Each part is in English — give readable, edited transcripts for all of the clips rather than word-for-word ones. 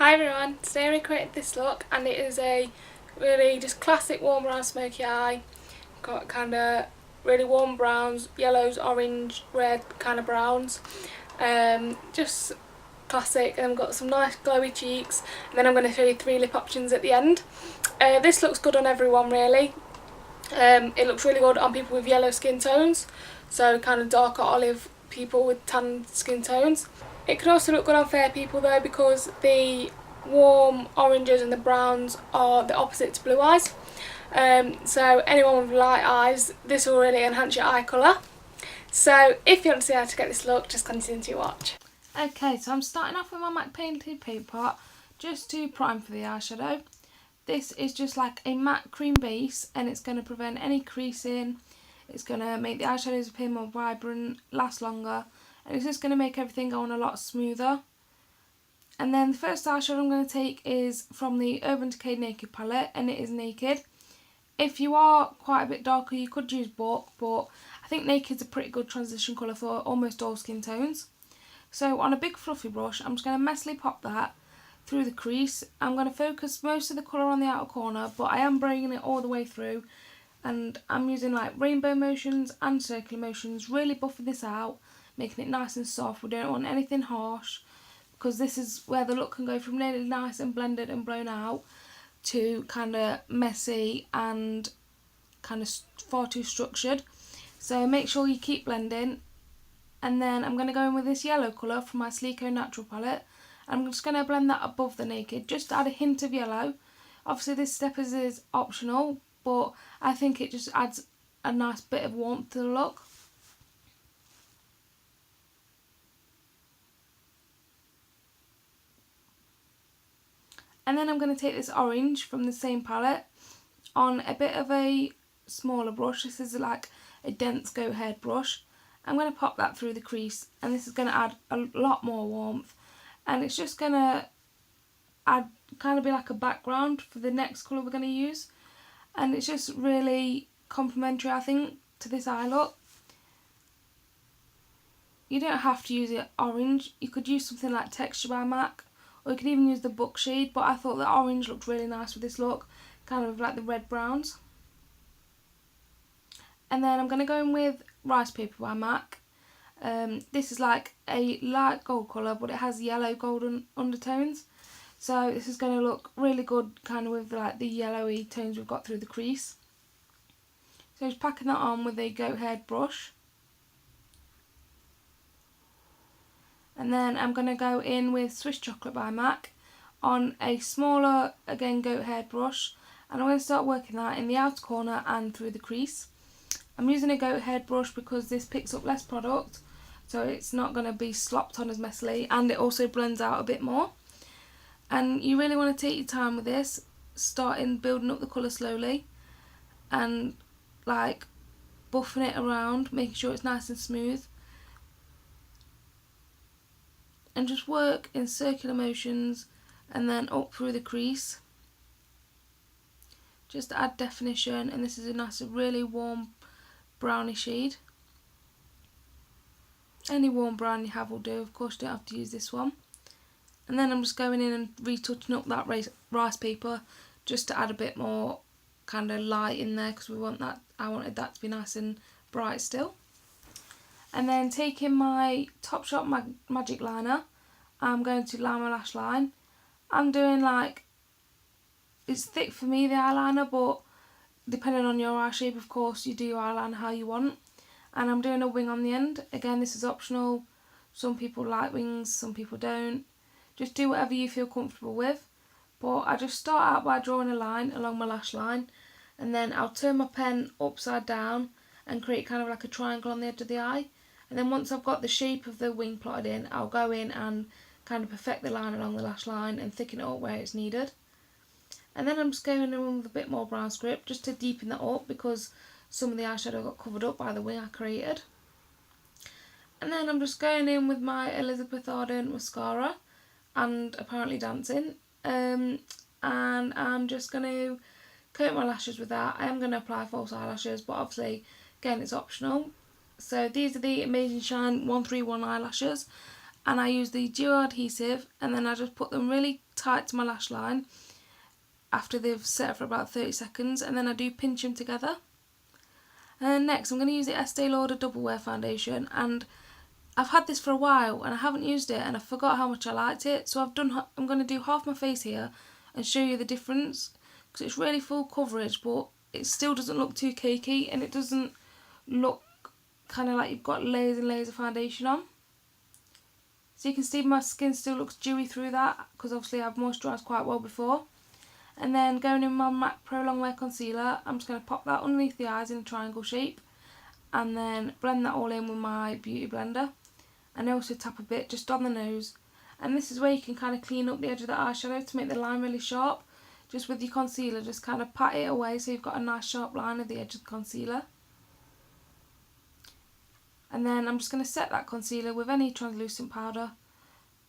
Hi everyone, today I recreated this look and it is a really just classic warm brown smoky eye. Got kind of really warm browns, yellows, orange, red kind of browns. Just classic, and I've got some nice glowy cheeks, and then I'm going to show you 3 lip options at the end. This looks good on everyone really. It looks really good on people with yellow skin tones, so kind of darker olive people with tan skin tones. It could also look good on fair people though, because the warm oranges and the browns are the opposite to blue eyes. So anyone with light eyes, this will really enhance your eye colour. So if you want to see how to get this look, just continue to watch. Okay, so I'm starting off with my MAC Painted Paint Pot just to prime for the eyeshadow. This is just like a matte cream base, and it's going to prevent any creasing. It's going to make the eyeshadows appear more vibrant, last longer, and it's just going to make everything go on a lot smoother. And then the first eyeshadow I'm going to take is from the Urban Decay Naked palette, and it is Naked. If you are quite a bit darker, you could use Book, but I think Naked's a pretty good transition colour for almost all skin tones. So on a big fluffy brush, I'm just going to messily pop that through the crease. I'm going to focus most of the colour on the outer corner, but I am bringing it all the way through, and I'm using like rainbow motions and circular motions, really buffing this out, making it nice and soft. We don't want anything harsh, because this is where the look can go from really nice and blended and blown out to kind of messy and kind of far too structured. So make sure you keep blending. And then I'm going to go in with this yellow colour from my Sleeko Naturel palette. I'm just going to blend that above the Naked, just to add a hint of yellow. Obviously this step is optional, but I think it just adds a nice bit of warmth to the look. And then I'm going to take this orange from the same palette on a bit of a smaller brush. This is like a dense goat haired brush. I'm going to pop that through the crease, and this is going to add a lot more warmth, and it's just going to add kind of be like a background for the next colour we're going to use, and it's just really complementary, I think, to this eye look. You don't have to use it orange, you could use something like Texture by MAC, or you could even use the Book shade, but I thought the orange looked really nice with this look, kind of like the red browns. And then I'm going to go in with Ricepaper by MAC. This is like a light gold colour, but it has yellow golden undertones. So this is going to look really good kind of with like the yellowy tones we've got through the crease. So just packing that on with a goat haired brush. And then I'm going to go in with Swiss Chocolate by MAC on a smaller, again, goat haired brush. And I'm going to start working that in the outer corner and through the crease. I'm using a goat haired brush because this picks up less product, so it's not going to be slopped on as messily, and it also blends out a bit more. And you really want to take your time with this, starting building up the colour slowly and like buffing it around, making sure it's nice and smooth. And just work in circular motions and then up through the crease, just to add definition. And this is a nice, really warm browny shade. Any warm brown you have will do, of course you don't have to use this one. And then I'm just going in and retouching up that rice paper just to add a bit more kind of light in there, because we want that, I wanted that to be nice and bright still. And then taking my Topshop magic liner, I'm going to line my lash line. I'm doing like, it's thick for me, the eyeliner, but depending on your eye shape, of course, you do your eyeliner how you want. And I'm doing a wing on the end. Again, this is optional. Some people like wings, some people don't. Just do whatever you feel comfortable with. But I just start out by drawing a line along my lash line, and then I'll turn my pen upside down and create kind of like a triangle on the edge of the eye. And then once I've got the shape of the wing plotted in, I'll go in and kind of perfect the line along the lash line and thicken it up where it's needed. And then I'm just going in with a bit more brown script just to deepen that up, because some of the eyeshadow got covered up by the wing I created. And then I'm just going in with my Elizabeth Arden mascara and Apparently Dancing. And I'm just going to coat my lashes with that. I am going to apply false eyelashes, but obviously, again, it's optional. So these are the Amazing Shine 131 eyelashes. and I use the duo adhesive, and then I just put them really tight to my lash line after they've set for about 30 seconds, and then I do pinch them together. And then next I'm going to use the Estee Lauder Double Wear Foundation, and I've had this for a while and I haven't used it and I forgot how much I liked it, so I'm going to do half my face here and show you the difference, because it's really full coverage but it still doesn't look too cakey, and it doesn't look kind of like you've got layers and layers of foundation on. So you can see my skin still looks dewy through that, because obviously I've moisturised quite well before. And then going in my MAC Prolong Wear Concealer, I'm just going to pop that underneath the eyes in a triangle shape, and then blend that all in with my beauty blender, and also tap a bit just on the nose. And this is where you can kind of clean up the edge of the eyeshadow to make the line really sharp. Just with your concealer, just kind of pat it away so you've got a nice sharp line at the edge of the concealer. And then I'm just going to set that concealer with any translucent powder.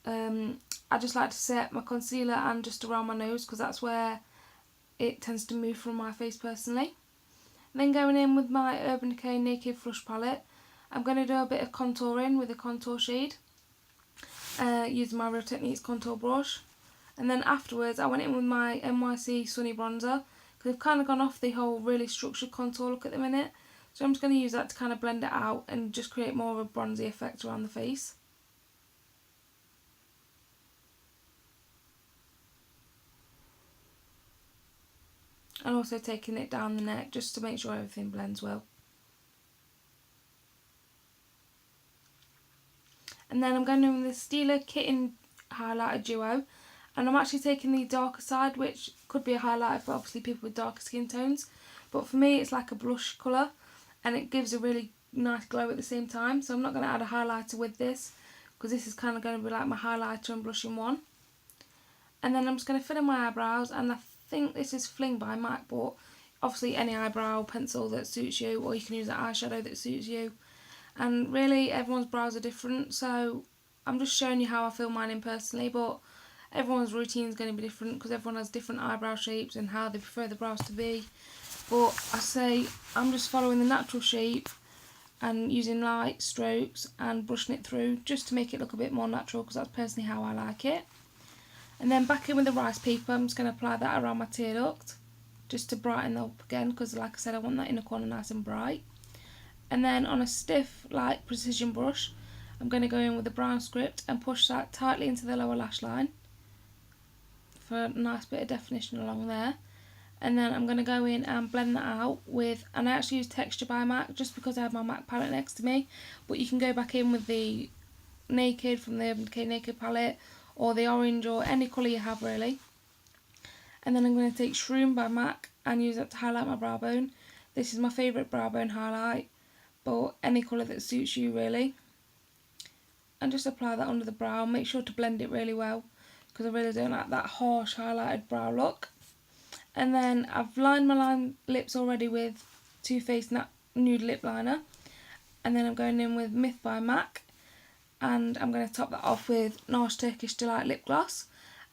I just like to set my concealer and just around my nose, because that's where it tends to move from my face personally. And then going in with my Urban Decay Naked Flush palette, I'm going to do a bit of contouring with a contour shade, using my Real Techniques contour brush. And then afterwards I went in with my NYC Sunny Bronzer, because I've kind of gone off the whole really structured contour look at the minute. So I'm just going to use that to kind of blend it out and just create more of a bronzy effect around the face. And also taking it down the neck just to make sure everything blends well. And then I'm going in with the Stila Kitten highlighter duo, and I'm actually taking the darker side, which could be a highlighter for obviously people with darker skin tones, but for me it's like a blush colour and it gives a really nice glow at the same time. So I'm not going to add a highlighter with this, because this is kind of going to be like my highlighter and blush in one. And then I'm just going to fill in my eyebrows, and I think this is Fling by MAC, but obviously any eyebrow pencil that suits you, or you can use an eyeshadow that suits you. And really everyone's brows are different, so I'm just showing you how I fill mine in personally, but everyone's routine is going to be different because everyone has different eyebrow shapes and how they prefer the brows to be. But I say I'm just following the natural shape and using light strokes and brushing it through just to make it look a bit more natural, because that's personally how I like it. And then back in with the Ricepaper, I'm just going to apply that around my tear duct just to brighten that up again, because like I said, I want that inner corner nice and bright. And then on a stiff, light precision brush, I'm going to go in with the brown script and push that tightly into the lower lash line for a nice bit of definition along there. And then I'm going to go in and blend that out with, and I actually use Texture by MAC just because I have my MAC palette next to me, but you can go back in with the Naked from the Urban Decay Naked palette, or the orange, or any colour you have really. And then I'm going to take Shroom by MAC and use that to highlight my brow bone. This is my favourite brow bone highlight, but any colour that suits you really. And just apply that under the brow. Make sure to blend it really well, because I really don't like that harsh highlighted brow look. And then I've lined my lips already with Too Faced Nude Lip Liner. And then I'm going in with Myth by MAC. And I'm going to top that off with NARS Turkish Delight Lip Gloss.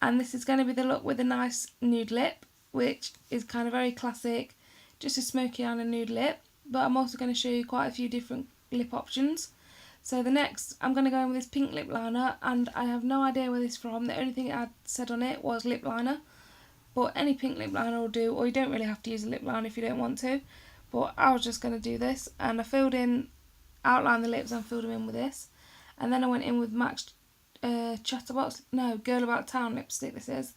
And this is going to be the look with a nice nude lip, which is kind of very classic, just a smoky eye and a nude lip. But I'm also going to show you quite a few different lip options. So the next, I'm going to go in with this pink lip liner, and I have no idea where this is from. The only thing it had said on it was lip liner. But any pink lip liner will do, or you don't really have to use a lip liner if you don't want to. But I was just going to do this, and I outlined the lips and filled them in with this. And then I went in with MAC's Girl About Town lipstick, this is,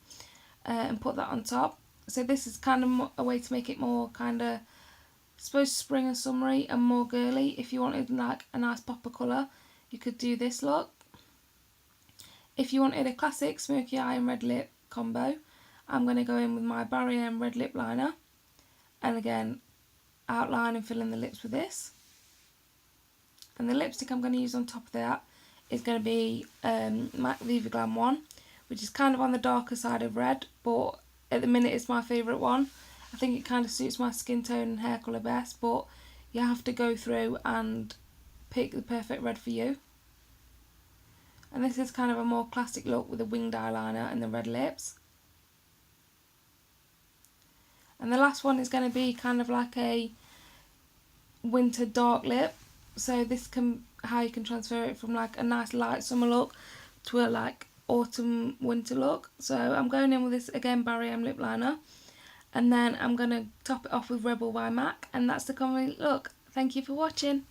and put that on top. So this is kind of a way to make it more kind of, I suppose, spring and summery and more girly. If you wanted like a nice pop of colour, you could do this look. If you wanted a classic smoky eye and red lip combo, I'm going to go in with my Barrier M Red Lipliner, and again outline and fill in the lips with this. And the lipstick I'm going to use on top of that is going to be MAC Viva Glam I, which is kind of on the darker side of red, but at the minute it's my favourite one. I think it kind of suits my skin tone and hair colour best, but you have to go through and pick the perfect red for you. And this is kind of a more classic look with a winged eyeliner and the red lips. And the last one is going to be kind of like a winter dark lip. So this can how you can transfer it from like a nice light summer look to a like autumn winter look. So I'm going in with this again Barry M lip liner, and then I'm going to top it off with Rebel by MAC, and that's the complete look. Thank you for watching.